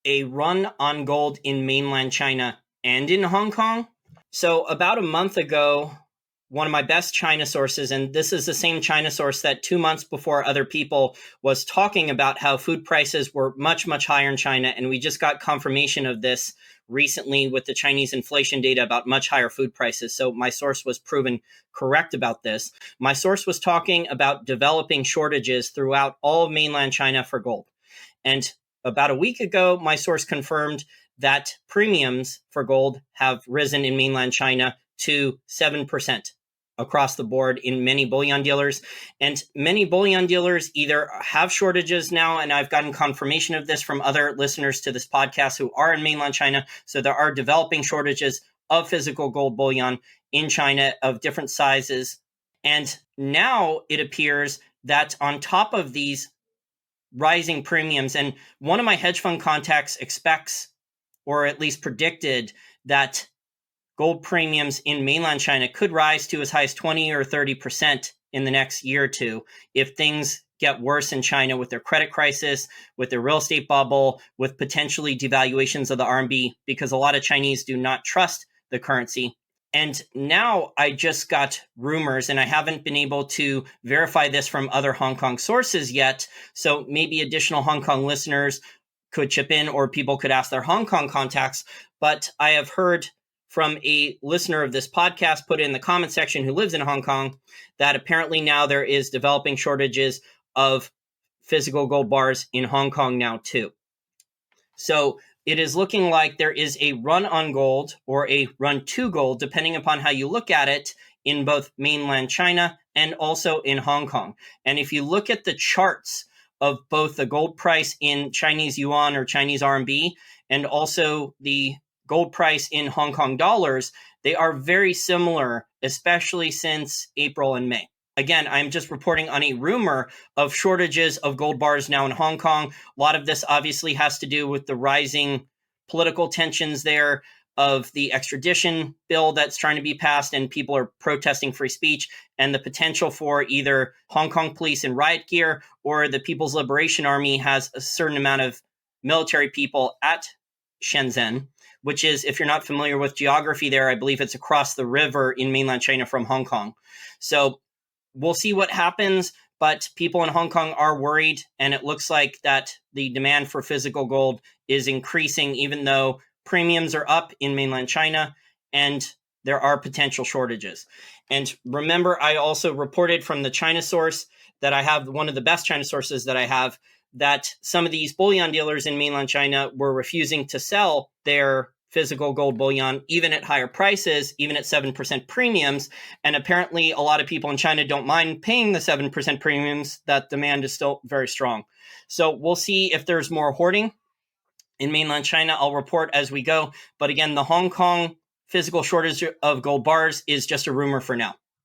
a run on gold in mainland China and in Hong Kong. So about a month ago, one of my best China sources, and this is the same China source that 2 months before other people was talking about how food prices were much, much higher in China. And we just got confirmation of this recently with the Chinese inflation data about much higher food prices. So my source was proven correct about this. My source was talking about developing shortages throughout all of mainland China for gold. And about a week ago, my source confirmed that premiums for gold have risen in mainland China to 7% across the board in many bullion dealers. And many bullion dealers either have shortages now, and I've gotten confirmation of this from other listeners to this podcast who are in mainland China. So there are developing shortages of physical gold bullion in China of different sizes. And now it appears that on top of these rising premiums, and one of my hedge fund contacts expects, or at least predicted, that gold premiums in mainland China could rise to as high as 20 or 30% in the next year or two if things get worse in China with their credit crisis, with their real estate bubble, with potentially devaluations of the RMB, because a lot of Chinese do not trust the currency. And now I just got rumors, and I haven't been able to verify this from other Hong Kong sources yet. So maybe additional Hong Kong listeners could chip in, or people could ask their Hong Kong contacts. But I have heard from a listener of this podcast put in the comment section who lives in Hong Kong that apparently now there is developing shortages of physical gold bars in Hong Kong now too. So it is looking like there is a run on gold or a run to gold, depending upon how you look at it, in both mainland China and also in Hong Kong. And if you look at the charts of both the gold price in Chinese yuan or Chinese RMB and also the gold price in Hong Kong dollars, they are very similar, especially since April and May. Again, I'm just reporting on a rumor of shortages of gold bars now in Hong Kong. A lot of this obviously has to do with the rising political tensions there of the extradition bill that's trying to be passed, and people are protesting free speech, and the potential for either Hong Kong police in riot gear or the People's Liberation Army has a certain amount of military people at Shenzhen, which is, if you're not familiar with geography there, I believe it's across the river in mainland China from Hong Kong. So we'll see what happens, but people in Hong Kong are worried, and it looks like that the demand for physical gold is increasing, even though premiums are up in mainland China and there are potential shortages. And remember, I also reported from the China source that I have, one of the best China sources that I have, that some of these bullion dealers in mainland China were refusing to sell their physical gold bullion, even at higher prices, even at 7% premiums. And apparently a lot of people in China don't mind paying the 7% premiums. That demand is still very strong. So we'll see if there's more hoarding in mainland China. I'll report as we go. But again, the Hong Kong physical shortage of gold bars is just a rumor for now.